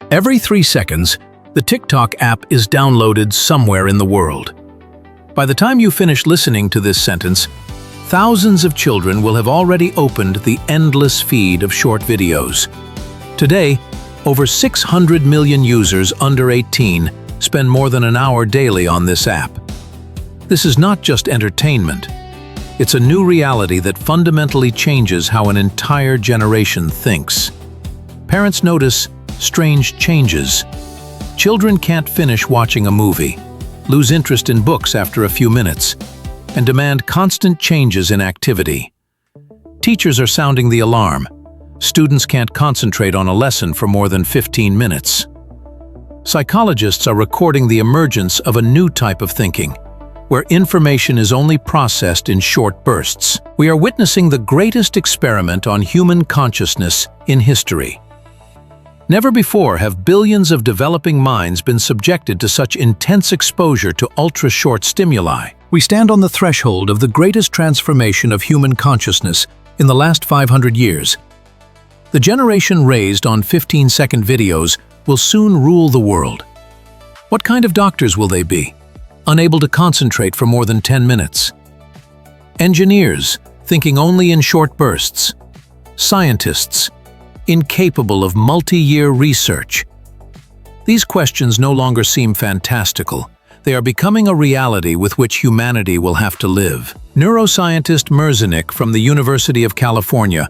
Every 3 seconds, the TikTok app is downloaded somewhere in the world. By the time you finish listening to this sentence, thousands of children will have already opened the endless feed of short videos. Today, over 600 million users under 18 spend more than an hour daily on this app. This is not just entertainment. It's a new reality that fundamentally changes how an entire generation thinks. Parents notice strange changes. Children can't finish watching a movie, lose interest in books after a few minutes, and demand constant changes in activity. Teachers are sounding the alarm. Students can't concentrate on a lesson for more than 15 minutes. Psychologists are recording the emergence of a new type of thinking, where information is only processed in short bursts. We are witnessing the greatest experiment on human consciousness in history. Never before have billions of developing minds been subjected to such intense exposure to ultra-short stimuli. We stand on the threshold of the greatest transformation of human consciousness in the last 500 years. The generation raised on 15-second videos will soon rule the world. What kind of doctors will they be? Unable to concentrate for more than 10 minutes. Engineers, thinking only in short bursts. Scientists, incapable of multi-year research. These questions no longer seem fantastical. They are becoming a reality with which humanity will have to live. Neuroscientist Merzenich from the University of California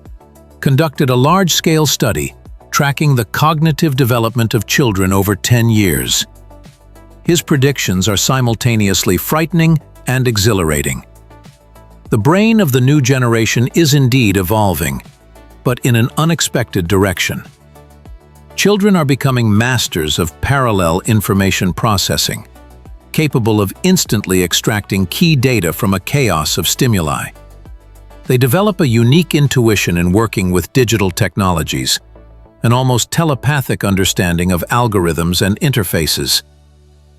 conducted a large-scale study tracking the cognitive development of children over 10 years. His predictions are simultaneously frightening and exhilarating. The brain of the new generation is indeed evolving, but in an unexpected direction. Children are becoming masters of parallel information processing, capable of instantly extracting key data from a chaos of stimuli. They develop a unique intuition in working with digital technologies, an almost telepathic understanding of algorithms and interfaces.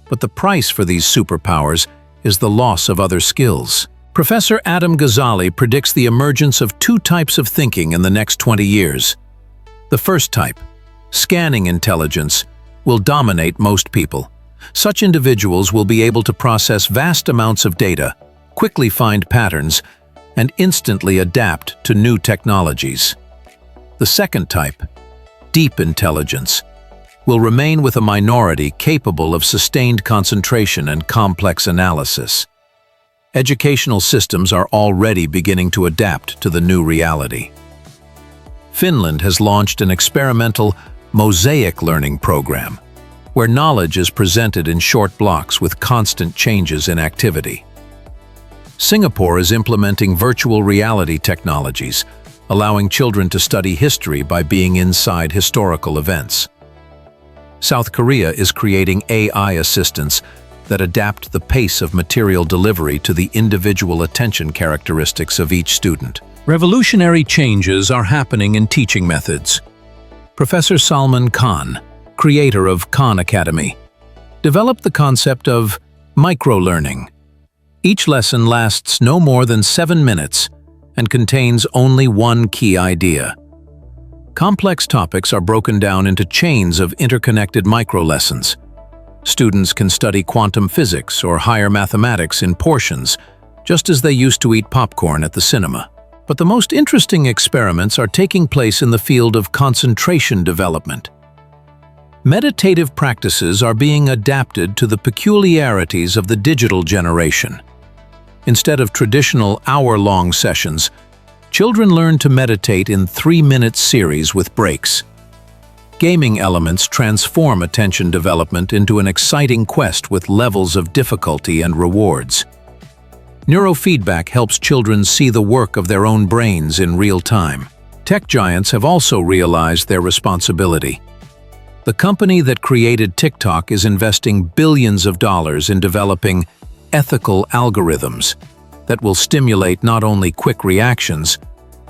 But the price for these superpowers is the loss of other skills. Professor Adam Ghazali predicts the emergence of 2 types of thinking in the next 20 years. The first type, scanning intelligence, will dominate most people. Such individuals will be able to process vast amounts of data, quickly find patterns, and instantly adapt to new technologies. The second type, deep intelligence, will remain with a minority capable of sustained concentration and complex analysis. Educational systems are already beginning to adapt to the new reality. Finland has launched an experimental mosaic learning program, where knowledge is presented in short blocks with constant changes in activity. Singapore is implementing virtual reality technologies, allowing children to study history by being inside historical events. South Korea is creating AI assistants that adapt the pace of material delivery to the individual attention characteristics of each student. Revolutionary changes are happening in teaching methods. Professor Salman Khan, creator of Khan Academy, developed the concept of micro-learning. Each lesson lasts no more than 7 minutes and contains only one key idea. Complex topics are broken down into chains of interconnected micro-lessons. Students can study quantum physics or higher mathematics in portions, just as they used to eat popcorn at the cinema. But the most interesting experiments are taking place in the field of concentration development. Meditative practices are being adapted to the peculiarities of the digital generation. Instead of traditional hour-long sessions, children learn to meditate in 3-minute series with breaks. Gaming elements transform attention development into an exciting quest with levels of difficulty and rewards. Neurofeedback helps children see the work of their own brains in real time. Tech giants have also realized their responsibility. The company that created TikTok is investing billions of dollars in developing ethical algorithms that will stimulate not only quick reactions,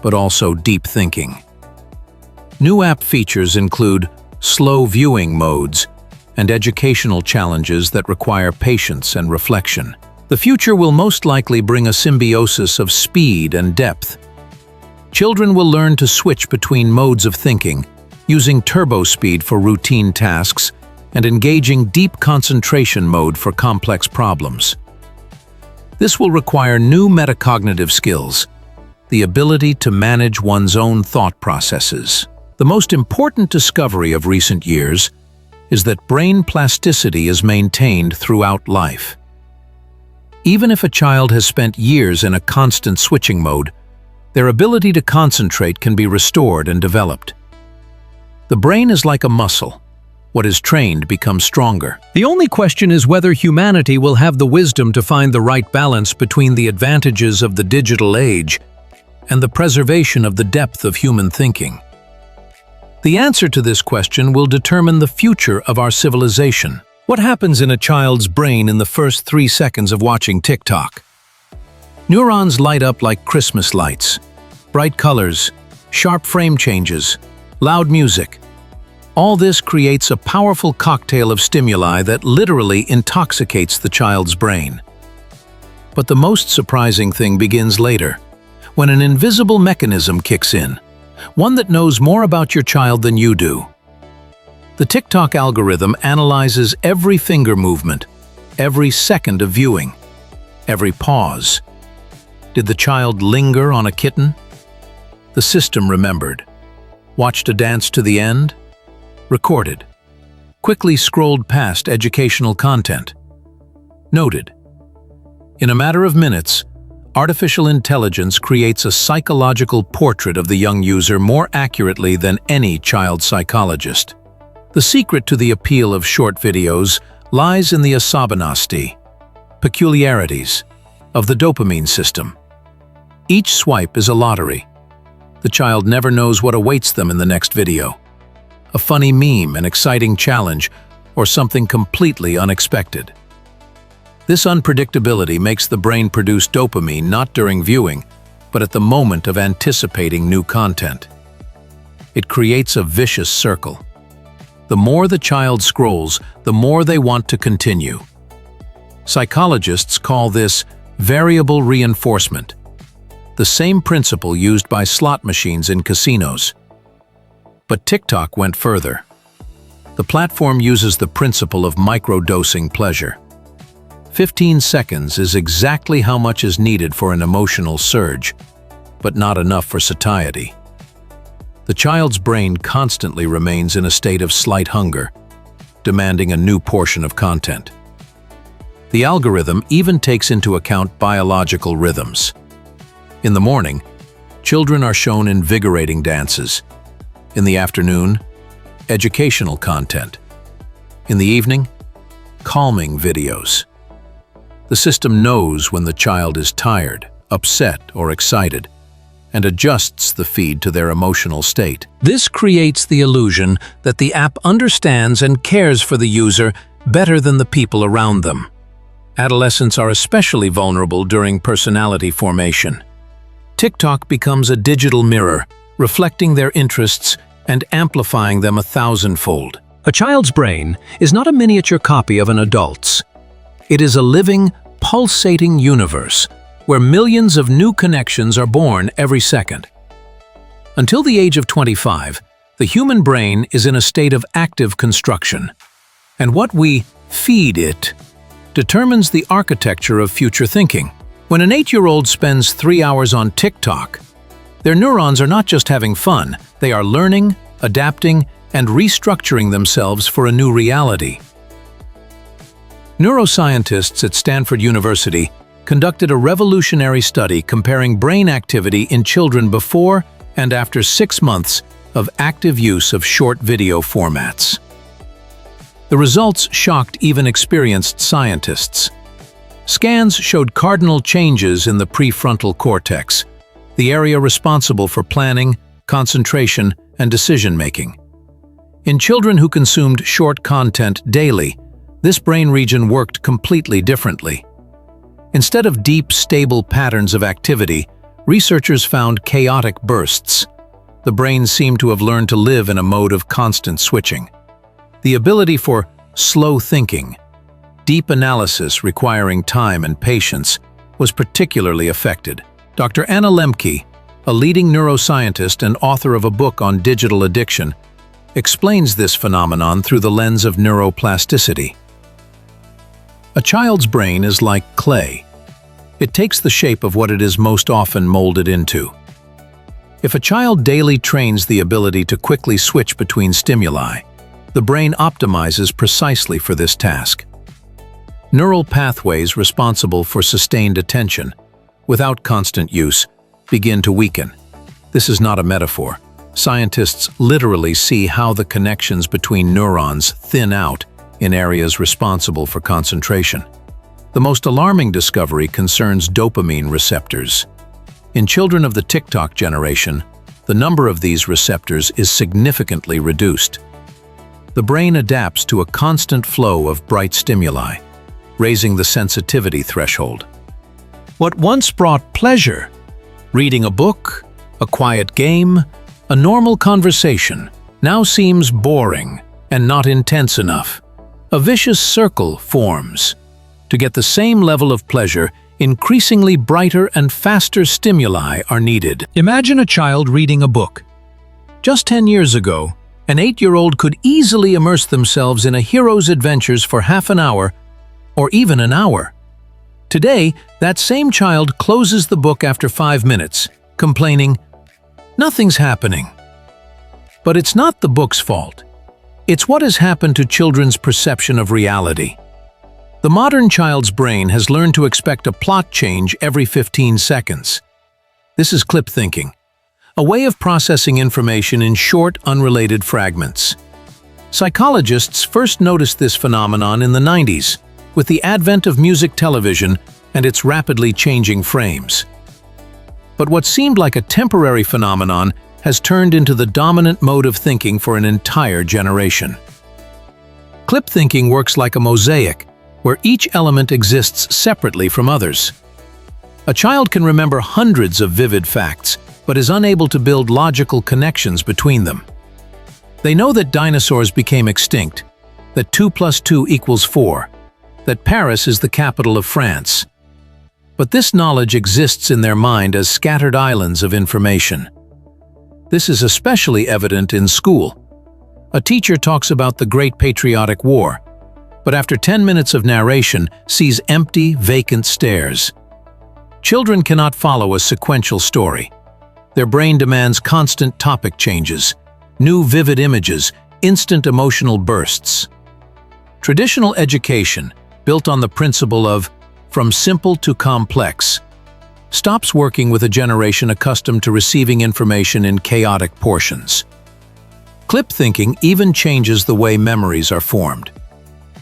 but also deep thinking. New app features include slow viewing modes and educational challenges that require patience and reflection. The future will most likely bring a symbiosis of speed and depth. Children will learn to switch between modes of thinking, using turbo speed for routine tasks and engaging deep concentration mode for complex problems. This will require new metacognitive skills, the ability to manage one's own thought processes. The most important discovery of recent years is that brain plasticity is maintained throughout life. Even if a child has spent years in a constant switching mode, their ability to concentrate can be restored and developed. The brain is like a muscle. What is trained becomes stronger. The only question is whether humanity will have the wisdom to find the right balance between the advantages of the digital age and the preservation of the depth of human thinking. The answer to this question will determine the future of our civilization. What happens in a child's brain in the first 3 seconds of watching TikTok? Neurons light up like Christmas lights. Bright colors, sharp frame changes, loud music. All this creates a powerful cocktail of stimuli that literally intoxicates the child's brain. But the most surprising thing begins later, when an invisible mechanism kicks in, one that knows more about your child than you do. The TikTok algorithm analyzes every finger movement, every second of viewing, every pause. Did the child linger on a kitten? The system remembered. Watched a dance to the end? Recorded. Quickly scrolled past educational content. Noted. In a matter of minutes, artificial intelligence creates a psychological portrait of the young user more accurately than any child psychologist. The secret to the appeal of short videos lies in the особенности, peculiarities, of the dopamine system. Each swipe is a lottery. The child never knows what awaits them in the next video. A funny meme, an exciting challenge, or something completely unexpected. This unpredictability makes the brain produce dopamine not during viewing, but at the moment of anticipating new content. It creates a vicious circle. The more the child scrolls, the more they want to continue. Psychologists call this variable reinforcement, the same principle used by slot machines in casinos. But TikTok went further. The platform uses the principle of microdosing pleasure. 15 seconds is exactly how much is needed for an emotional surge, but not enough for satiety. The child's brain constantly remains in a state of slight hunger, demanding a new portion of content. The algorithm even takes into account biological rhythms. In the morning, children are shown invigorating dances. In the afternoon, educational content. In the evening, calming videos. The system knows when the child is tired, upset, or excited, and adjusts the feed to their emotional state. This creates the illusion that the app understands and cares for the user better than the people around them. Adolescents are especially vulnerable during personality formation. TikTok becomes a digital mirror, reflecting their interests and amplifying them 1,000-fold. A child's brain is not a miniature copy of an adult's. It is a living, pulsating universe where millions of new connections are born every second. Until the age of 25, the human brain is in a state of active construction, and what we feed it determines the architecture of future thinking. When an 8-year-old spends 3 hours on TikTok, their neurons are not just having fun, they are learning, adapting, and restructuring themselves for a new reality. Neuroscientists at Stanford University conducted a revolutionary study comparing brain activity in children before and after 6 months of active use of short video formats. The results shocked even experienced scientists. Scans showed cardinal changes in the prefrontal cortex, the area responsible for planning, concentration, and decision-making. In children who consumed short content daily, this brain region worked completely differently. Instead of deep, stable patterns of activity, researchers found chaotic bursts. The brain seemed to have learned to live in a mode of constant switching. The ability for slow thinking, deep analysis requiring time and patience, was particularly affected. Dr. Anna Lembke, a leading neuroscientist and author of a book on digital addiction, explains this phenomenon through the lens of neuroplasticity. A child's brain is like clay. It takes the shape of what it is most often molded into. If a child daily trains the ability to quickly switch between stimuli, the brain optimizes precisely for this task. Neural pathways responsible for sustained attention, without constant use, begin to weaken. This is not a metaphor. Scientists literally see how the connections between neurons thin out in areas responsible for concentration. The most alarming discovery concerns dopamine receptors. In children of the TikTok generation, the number of these receptors is significantly reduced. The brain adapts to a constant flow of bright stimuli, raising the sensitivity threshold. What once brought pleasure, reading a book, a quiet game, a normal conversation, now seems boring and not intense enough. A vicious circle forms. To get the same level of pleasure, increasingly brighter and faster stimuli are needed. Imagine a child reading a book. Just 10 years ago, an 8-year-old could easily immerse themselves in a hero's adventures for half an hour or even an hour. Today, that same child closes the book after 5 minutes, complaining, "Nothing's happening." But it's not the book's fault. It's what has happened to children's perception of reality. The modern child's brain has learned to expect a plot change every 15 seconds. This is clip thinking, a way of processing information in short, unrelated fragments. Psychologists first noticed this phenomenon in the 90s, with the advent of music television and its rapidly changing frames. But what seemed like a temporary phenomenon has turned into the dominant mode of thinking for an entire generation. Clip thinking works like a mosaic, where each element exists separately from others. A child can remember hundreds of vivid facts, but is unable to build logical connections between them. They know that dinosaurs became extinct, that 2 + 2 = 4, that Paris is the capital of France. But this knowledge exists in their mind as scattered islands of information. This is especially evident in school. A teacher talks about the Great Patriotic War, but after 10 minutes of narration sees empty, vacant stares. Children cannot follow a sequential story. Their brain demands constant topic changes, new vivid images, instant emotional bursts. Traditional education, built on the principle of from simple to complex, stops working with a generation accustomed to receiving information in chaotic portions. Clip thinking even changes the way memories are formed.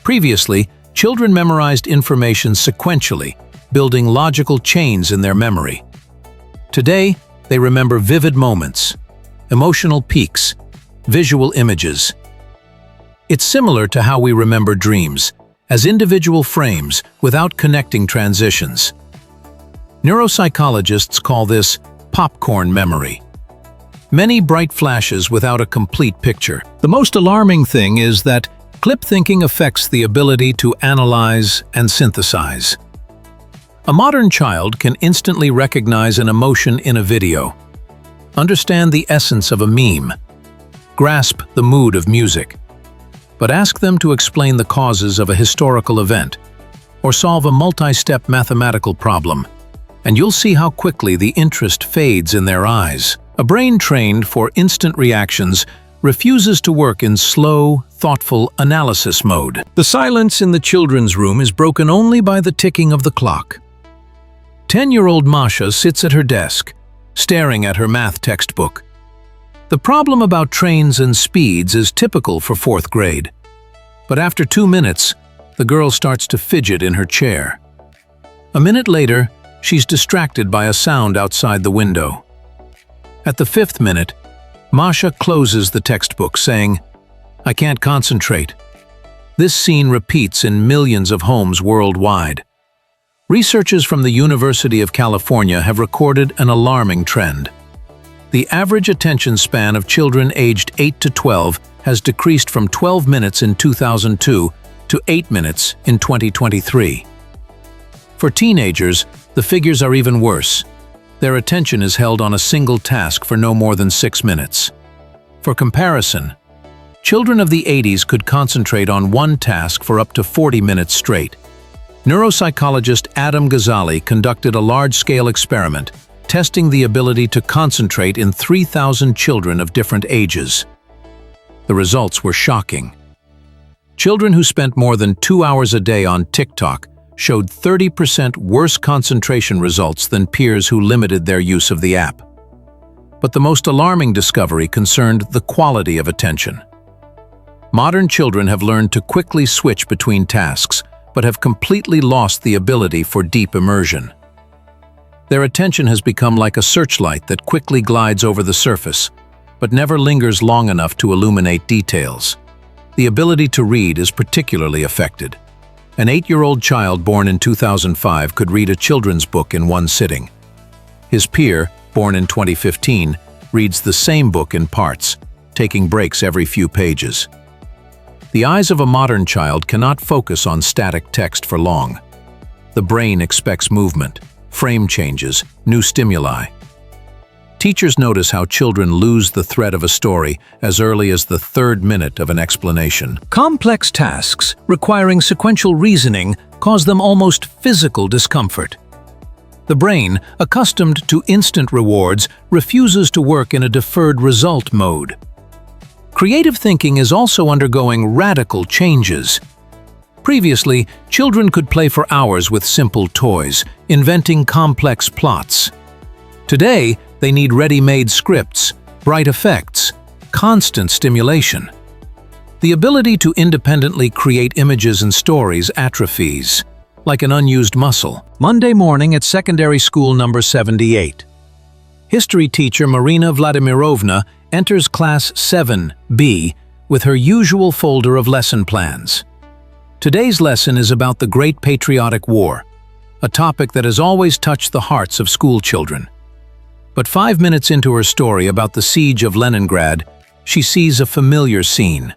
Previously, children memorized information sequentially, building logical chains in their memory. Today, they remember vivid moments, emotional peaks, visual images. It's similar to how we remember dreams, as individual frames without connecting transitions. Neuropsychologists call this popcorn memory. Many bright flashes without a complete picture. The most alarming thing is that clip thinking affects the ability to analyze and synthesize. A modern child can instantly recognize an emotion in a video, understand the essence of a meme, grasp the mood of music. But ask them to explain the causes of a historical event or solve a multi-step mathematical problem, and you'll see how quickly the interest fades in their eyes. A brain trained for instant reactions refuses to work in slow, thoughtful analysis mode. The silence in the children's room is broken only by the ticking of the clock. 10-year-old Masha sits at her desk, staring at her math textbook. The problem about trains and speeds is typical for 4th grade. But after 2 minutes, the girl starts to fidget in her chair. A minute later, she's distracted by a sound outside the window. At the 5th minute, Masha closes the textbook, saying, "I can't concentrate." This scene repeats in millions of homes worldwide. Researchers from the University of California have recorded an alarming trend. The average attention span of children aged 8 to 12 has decreased from 12 minutes in 2002 to 8 minutes in 2023. For teenagers, the figures are even worse. Their attention is held on a single task for no more than 6 minutes. For comparison, Children of the 80s could concentrate on one task for up to 40 minutes straight. Neuropsychologist Adam Ghazali conducted a large-scale experiment, testing the ability to concentrate in 3,000 children of different ages. The results were shocking. Children who spent more than 2 hours a day on TikTok showed 30% worse concentration results than peers who limited their use of the app. But the most alarming discovery concerned the quality of attention. Modern children have learned to quickly switch between tasks, but have completely lost the ability for deep immersion. Their attention has become like a searchlight that quickly glides over the surface, but never lingers long enough to illuminate details. The ability to read is particularly affected. An 8-year-old child born in 2005 could read a children's book in one sitting. His peer, born in 2015, reads the same book in parts, taking breaks every few pages. The eyes of a modern child cannot focus on static text for long. The brain expects movement, frame changes, new stimuli. Teachers notice how children lose the thread of a story as early as the 3rd minute of an explanation. Complex tasks requiring sequential reasoning cause them almost physical discomfort. The brain, accustomed to instant rewards, refuses to work in a deferred result mode. Creative thinking is also undergoing radical changes. Previously, children could play for hours with simple toys, inventing complex plots. Today, they need ready-made scripts, bright effects, constant stimulation. The ability to independently create images and stories atrophies, like an unused muscle. Monday morning at secondary school number 78. History teacher Marina Vladimirovna enters class 7B with her usual folder of lesson plans. Today's lesson is about the Great Patriotic War, a topic that has always touched the hearts of school children. But 5 minutes into her story about the siege of Leningrad, she sees a familiar scene.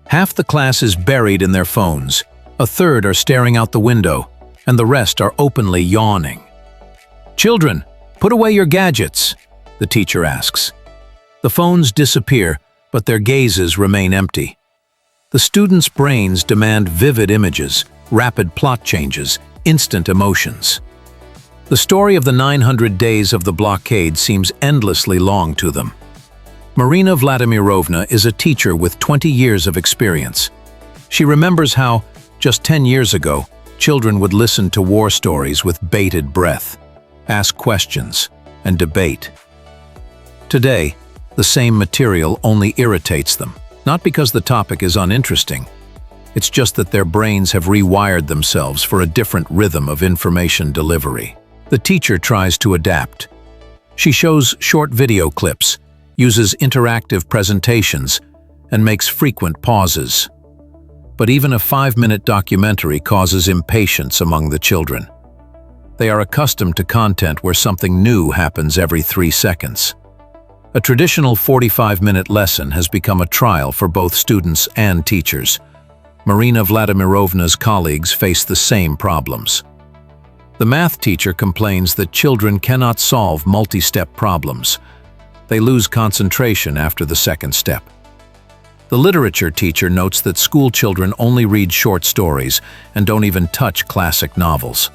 Half the class is buried in their phones, a third are staring out the window, and the rest are openly yawning. "Children, put away your gadgets," the teacher asks. The phones disappear, but their gazes remain empty. The students' brains demand vivid images, rapid plot changes, instant emotions. The story of the 900 days of the blockade seems endlessly long to them. Marina Vladimirovna is a teacher with 20 years of experience. She remembers how, just 10 years ago, children would listen to war stories with bated breath, ask questions, and debate. Today, the same material only irritates them, not because the topic is uninteresting. It's just that their brains have rewired themselves for a different rhythm of information delivery. The teacher tries to adapt. She shows short video clips, uses interactive presentations, and makes frequent pauses. But even a 5-minute documentary causes impatience among the children. They are accustomed to content where something new happens every 3 seconds. A traditional 45-minute lesson has become a trial for both students and teachers. Marina Vladimirovna's colleagues face the same problems. The math teacher complains that children cannot solve multi-step problems. They lose concentration after the second step. The literature teacher notes that school children only read short stories and don't even touch classic novels.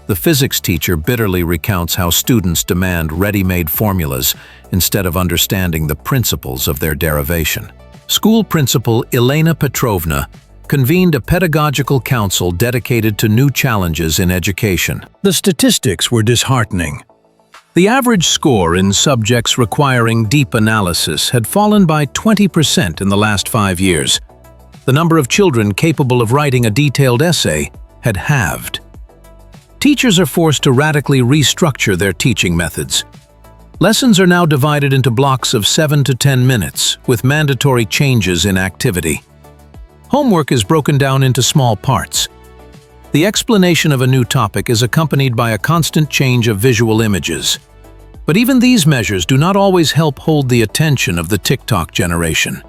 The physics teacher bitterly recounts how students demand ready-made formulas instead of understanding the principles of their derivation. School principal Elena Petrovna convened a pedagogical council dedicated to new challenges in education. The statistics were disheartening. The average score in subjects requiring deep analysis had fallen by 20% in the last 5 years. The number of children capable of writing a detailed essay had halved. Teachers are forced to radically restructure their teaching methods. Lessons are now divided into blocks of 7 to 10 minutes, with mandatory changes in activity. Homework is broken down into small parts. The explanation of a new topic is accompanied by a constant change of visual images. But even these measures do not always help hold the attention of the TikTok generation.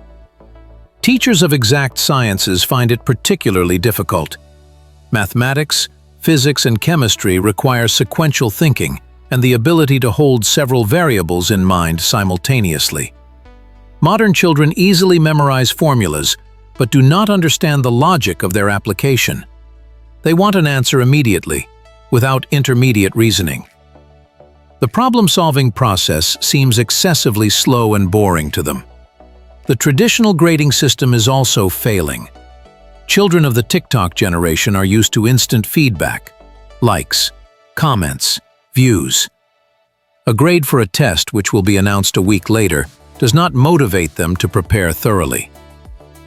Teachers of exact sciences find it particularly difficult. Mathematics, physics, and chemistry require sequential thinking and the ability to hold several variables in mind simultaneously. Modern children easily memorize formulas, but do not understand the logic of their application. They want an answer immediately, without intermediate reasoning. The problem-solving process seems excessively slow and boring to them. The traditional grading system is also failing. Children of the TikTok generation are used to instant feedback, likes, comments, views. A grade for a test, which will be announced a week later, does not motivate them to prepare thoroughly.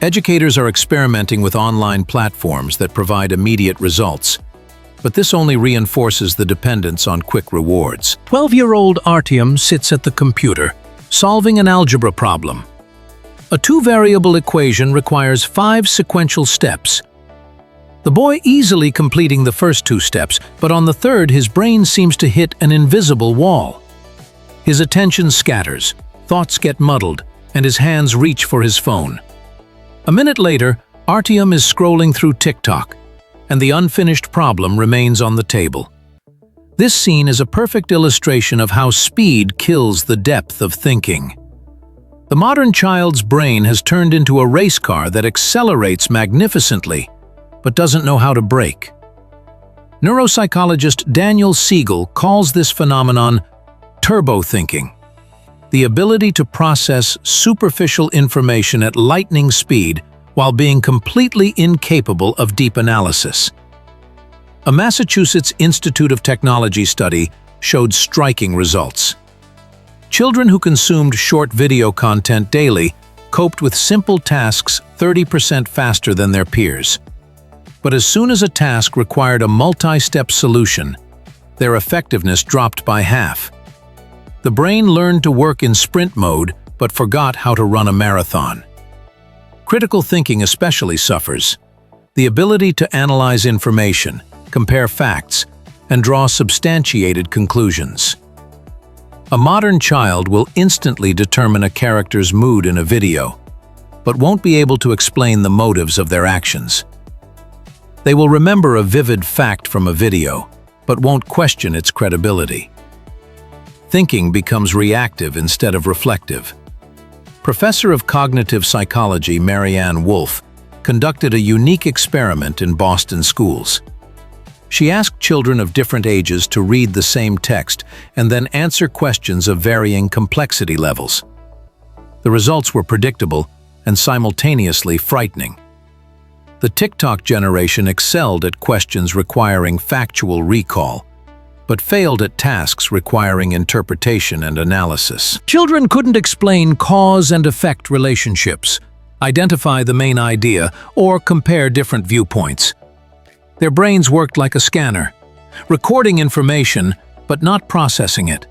Educators are experimenting with online platforms that provide immediate results, but this only reinforces the dependence on quick rewards. 12-year-old Artyom sits at the computer, solving an algebra problem. A two-variable equation requires 5 sequential steps. The boy easily completing the first 2 steps, but on the third his brain seems to hit an invisible wall. His attention scatters, thoughts get muddled, and his hands reach for his phone. A minute later, Artyom is scrolling through TikTok, and the unfinished problem remains on the table. This scene is a perfect illustration of how speed kills the depth of thinking. The modern child's brain has turned into a race car that accelerates magnificently, but doesn't know how to brake. Neuropsychologist Daniel Siegel calls this phenomenon turbo thinking, the ability to process superficial information at lightning speed while being completely incapable of deep analysis. A Massachusetts Institute of Technology study showed striking results. Children who consumed short video content daily coped with simple tasks 30% faster than their peers. But as soon as a task required a multi-step solution, their effectiveness dropped by half. The brain learned to work in sprint mode but forgot how to run a marathon. Critical thinking especially suffers. The ability to analyze information, compare facts, and draw substantiated conclusions. A modern child will instantly determine a character's mood in a video, but won't be able to explain the motives of their actions. They will remember a vivid fact from a video, but won't question its credibility. Thinking becomes reactive instead of reflective. Professor of Cognitive Psychology Marianne Wolfe conducted a unique experiment in Boston schools. She asked children of different ages to read the same text and then answer questions of varying complexity levels. The results were predictable and simultaneously frightening. The TikTok generation excelled at questions requiring factual recall, but failed at tasks requiring interpretation and analysis. Children couldn't explain cause and effect relationships, identify the main idea, or compare different viewpoints. Their brains worked like a scanner, recording information but not processing it.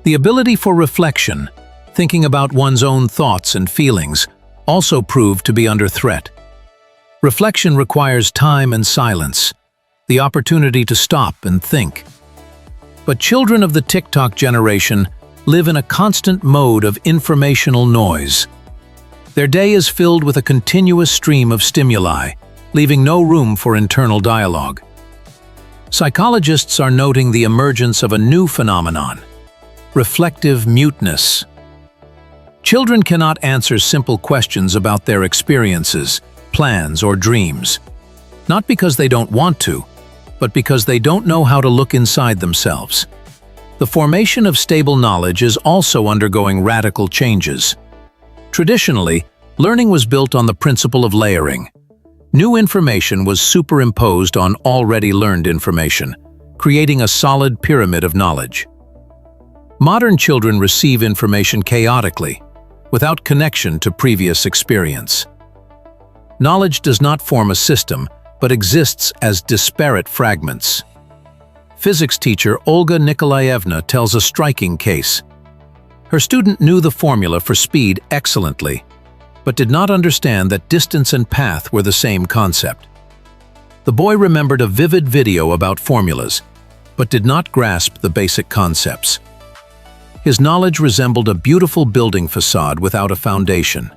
The ability for reflection, thinking about one's own thoughts and feelings, also proved to be under threat. Reflection requires time and silence, the opportunity to stop and think. But children of the TikTok generation live in a constant mode of informational noise. Their day is filled with a continuous stream of stimuli, leaving no room for internal dialogue. Psychologists are noting the emergence of a new phenomenon: reflective muteness. Children cannot answer simple questions about their experiences, plans, or dreams, not because they don't want to, but because they don't know how to look inside themselves. The formation of stable knowledge is also undergoing radical changes. Traditionally, learning was built on the principle of layering. New information was superimposed on already learned information, creating a solid pyramid of knowledge. Modern children receive information chaotically, without connection to previous experience. Knowledge does not form a system, but exists as disparate fragments. Physics teacher Olga Nikolaevna tells a striking case. Her student knew the formula for speed excellently, but did not understand that distance and path were the same concept. The boy remembered a vivid video about formulas, but did not grasp the basic concepts. His knowledge resembled a beautiful building facade without a foundation.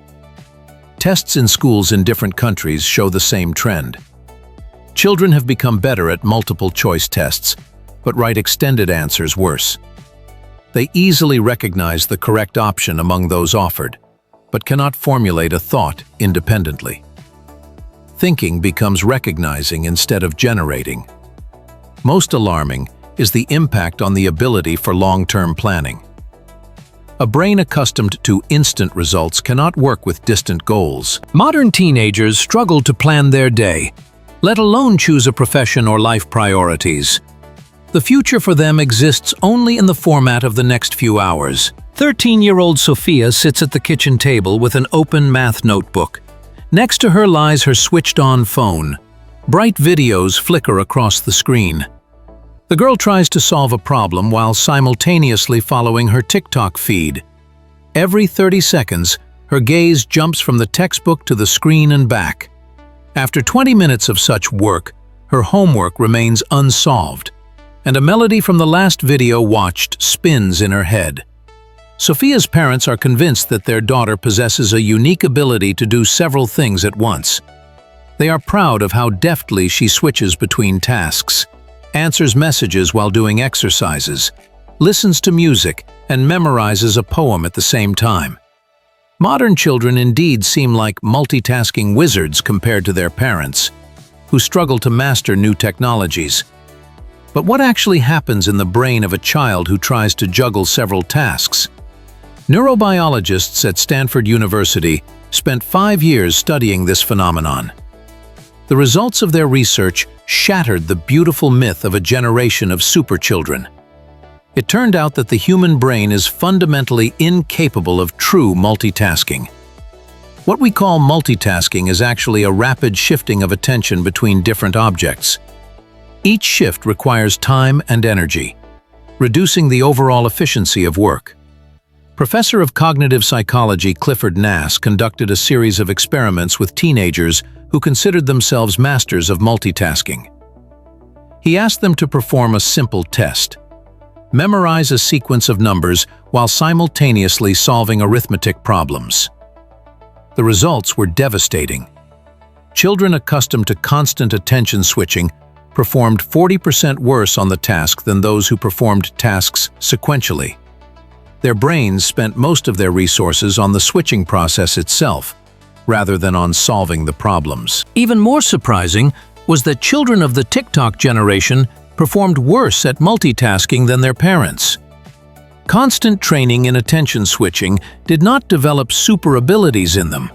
Tests in schools in different countries show the same trend. Children have become better at multiple-choice tests, but write extended answers worse. They easily recognize the correct option among those offered, but cannot formulate a thought independently. Thinking becomes recognizing instead of generating. Most alarming is the impact on the ability for long-term planning. A brain accustomed to instant results cannot work with distant goals. Modern teenagers struggle to plan their day, let alone choose a profession or life priorities. The future for them exists only in the format of the next few hours. 13-year-old Sophia sits at the kitchen table with an open math notebook. Next to her lies her switched-on phone. Bright videos flicker across the screen. The girl tries to solve a problem while simultaneously following her TikTok feed. Every 30 seconds, her gaze jumps from the textbook to the screen and back. After 20 minutes of such work, her homework remains unsolved, and a melody from the last video watched spins in her head. Sophia's parents are convinced that their daughter possesses a unique ability to do several things at once. They are proud of how deftly she switches between tasks, answers messages while doing exercises, listens to music, and memorizes a poem at the same time. Modern children indeed seem like multitasking wizards compared to their parents, who struggle to master new technologies. But what actually happens in the brain of a child who tries to juggle several tasks? Neurobiologists at Stanford University spent 5 years studying this phenomenon. The results of their research shattered the beautiful myth of a generation of superchildren. It turned out that the human brain is fundamentally incapable of true multitasking. What we call multitasking is actually a rapid shifting of attention between different objects. Each shift requires time and energy, reducing the overall efficiency of work. Professor of cognitive psychology Clifford Nass conducted a series of experiments with teenagers who considered themselves masters of multitasking. He asked them to perform a simple test: memorize a sequence of numbers while simultaneously solving arithmetic problems. The results were devastating. Children accustomed to constant attention switching performed 40% worse on the task than those who performed tasks sequentially. Their brains spent most of their resources on the switching process itself, rather than on solving the problems. Even more surprising was that children of the TikTok generation performed worse at multitasking than their parents. Constant training in attention switching did not develop super abilities in them.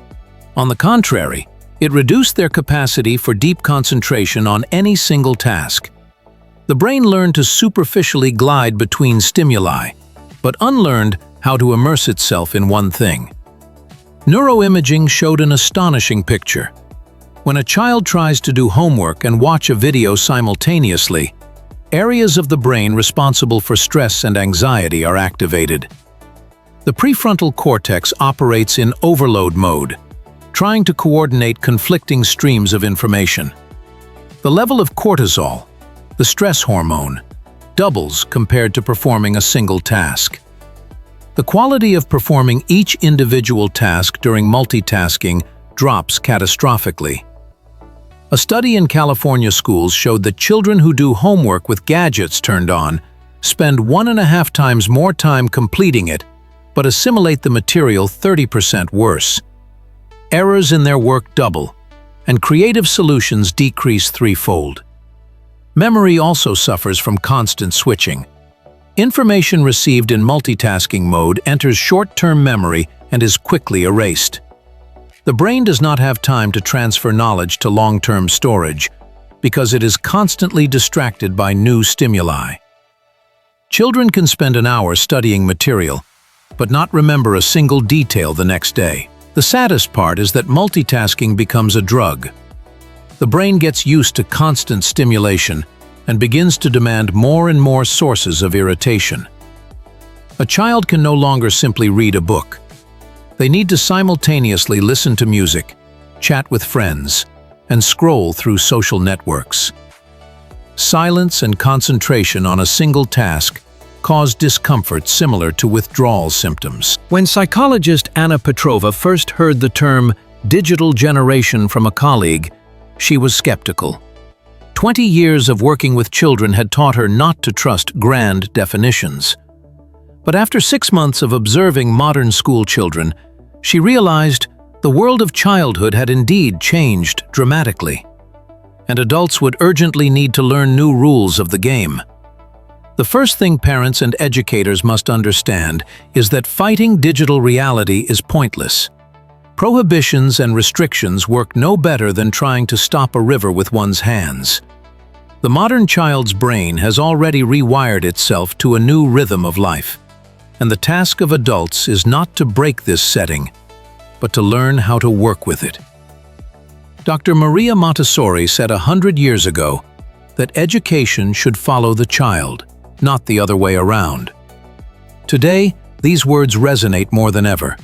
On the contrary, it reduced their capacity for deep concentration on any single task. The brain learned to superficially glide between stimuli, but unlearned how to immerse itself in one thing. Neuroimaging showed an astonishing picture. When a child tries to do homework and watch a video simultaneously, areas of the brain responsible for stress and anxiety are activated. The prefrontal cortex operates in overload mode, trying to coordinate conflicting streams of information. The level of cortisol, the stress hormone, doubles compared to performing a single task. The quality of performing each individual task during multitasking drops catastrophically. A study in California schools showed that children who do homework with gadgets turned on spend 1.5 times more time completing it, but assimilate the material 30% worse. Errors in their work double, and creative solutions decrease threefold. Memory also suffers from constant switching. Information received in multitasking mode enters short-term memory and is quickly erased. The brain does not have time to transfer knowledge to long-term storage because it is constantly distracted by new stimuli. Children can spend an hour studying material, but not remember a single detail the next day. The saddest part is that multitasking becomes a drug. The brain gets used to constant stimulation and begins to demand more and more sources of irritation. A child can no longer simply read a book. They need to simultaneously listen to music, chat with friends, and scroll through social networks. Silence and concentration on a single task cause discomfort similar to withdrawal symptoms. When psychologist Anna Petrova first heard the term digital generation from a colleague, she was skeptical. 20 years of working with children had taught her not to trust grand definitions. But after 6 months of observing modern school children, She realized the world of childhood had indeed changed dramatically, and adults would urgently need to learn new rules of the game. The first thing parents and educators must understand is that fighting digital reality is pointless. Prohibitions and restrictions work no better than trying to stop a river with one's hands. The modern child's brain has already rewired itself to a new rhythm of life, and the task of adults is not to break this setting, but to learn how to work with it. Dr. Maria Montessori said 100 years ago that education should follow the child, not the other way around. Today, these words resonate more than ever.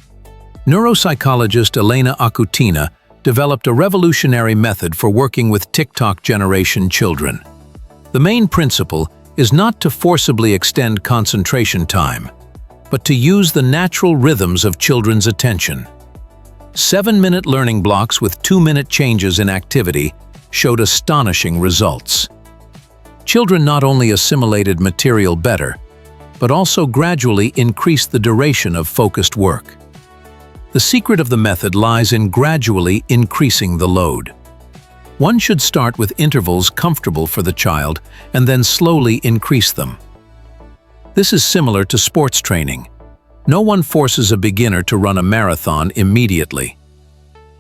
Neuropsychologist Elena Akutina developed a revolutionary method for working with TikTok generation children. The main principle is not to forcibly extend concentration time, but to use the natural rhythms of children's attention. 7-minute learning blocks with 2-minute changes in activity showed astonishing results. Children not only assimilated material better, but also gradually increased the duration of focused work. The secret of the method lies in gradually increasing the load. One should start with intervals comfortable for the child and then slowly increase them. This is similar to sports training. No one forces a beginner to run a marathon immediately.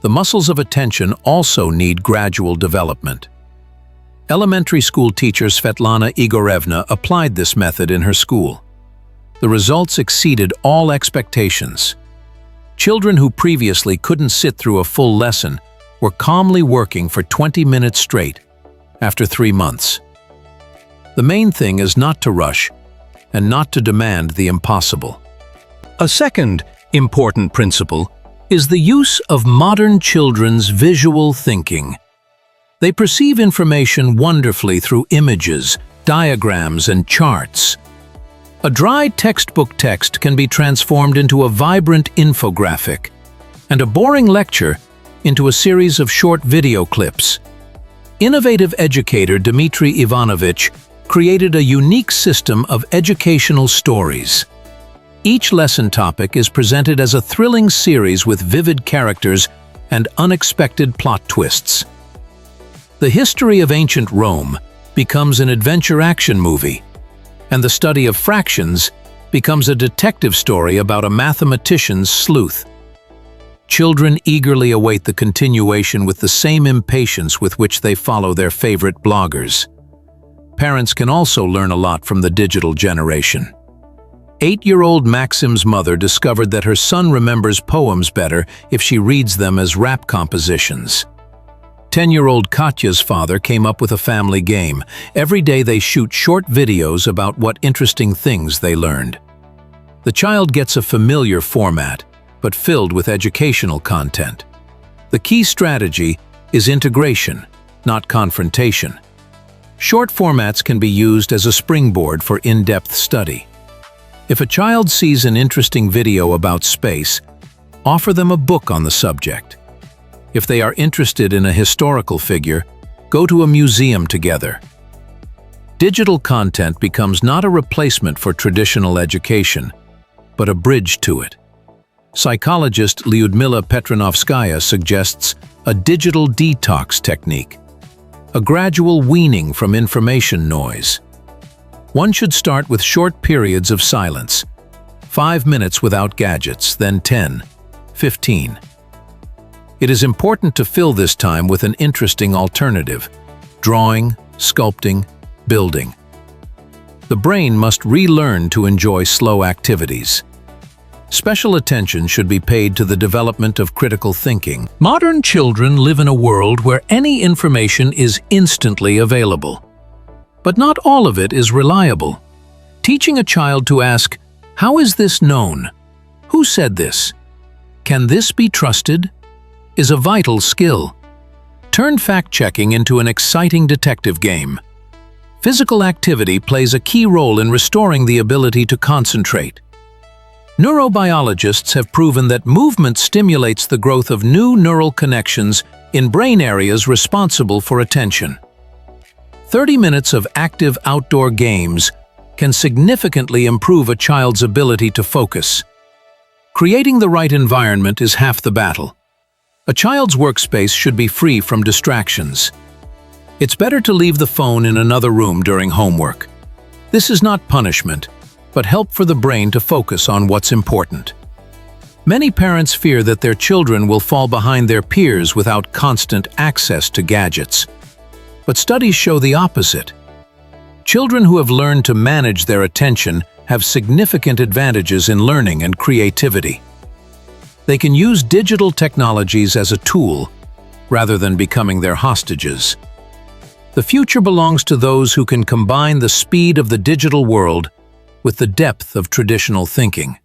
The muscles of attention also need gradual development. Elementary school teacher Svetlana Igorevna applied this method in her school. The results exceeded all expectations. Children who previously couldn't sit through a full lesson were calmly working for 20 minutes straight after 3 months. The main thing is not to rush and not to demand the impossible. A second important principle is the use of modern children's visual thinking. They perceive information wonderfully through images, diagrams, and charts. A dry textbook text can be transformed into a vibrant infographic, and a boring lecture into a series of short video clips. Innovative educator Dmitry Ivanovich created a unique system of educational stories. Each lesson topic is presented as a thrilling series with vivid characters and unexpected plot twists. The history of ancient Rome becomes an adventure action movie, and the study of fractions becomes a detective story about a mathematician's sleuth. Children eagerly await the continuation with the same impatience with which they follow their favorite bloggers. Parents can also learn a lot from the digital generation. 8-year-old Maxim's mother discovered that her son remembers poems better if she reads them as rap compositions. 10-year-old Katya's father came up with a family game. Every day they shoot short videos about what interesting things they learned. The child gets a familiar format, but filled with educational content. The key strategy is integration, not confrontation. Short formats can be used as a springboard for in-depth study. If a child sees an interesting video about space, offer them a book on the subject. If they are interested in a historical figure, go to a museum together. Digital content becomes not a replacement for traditional education, but a bridge to it. Psychologist Lyudmila Petronovskaya suggests a digital detox technique, a gradual weaning from information noise. One should start with short periods of silence, 5 minutes without gadgets, then 10, 15. It is important to fill this time with an interesting alternative: drawing, sculpting, building. The brain must relearn to enjoy slow activities. Special attention should be paid to the development of critical thinking. Modern children live in a world where any information is instantly available. But not all of it is reliable. Teaching a child to ask, "How is this known? Who said this? Can this be trusted?" is a vital skill. Turn fact-checking into an exciting detective game. Physical activity plays a key role in restoring the ability to concentrate. Neurobiologists have proven that movement stimulates the growth of new neural connections in brain areas responsible for attention. 30 minutes of active outdoor games can significantly improve a child's ability to focus. Creating the right environment is half the battle. A child's workspace should be free from distractions. It's better to leave the phone in another room during homework. This is not punishment, but help for the brain to focus on what's important. Many parents fear that their children will fall behind their peers without constant access to gadgets. But studies show the opposite. Children who have learned to manage their attention have significant advantages in learning and creativity. They can use digital technologies as a tool, rather than becoming their hostages. The future belongs to those who can combine the speed of the digital world with the depth of traditional thinking.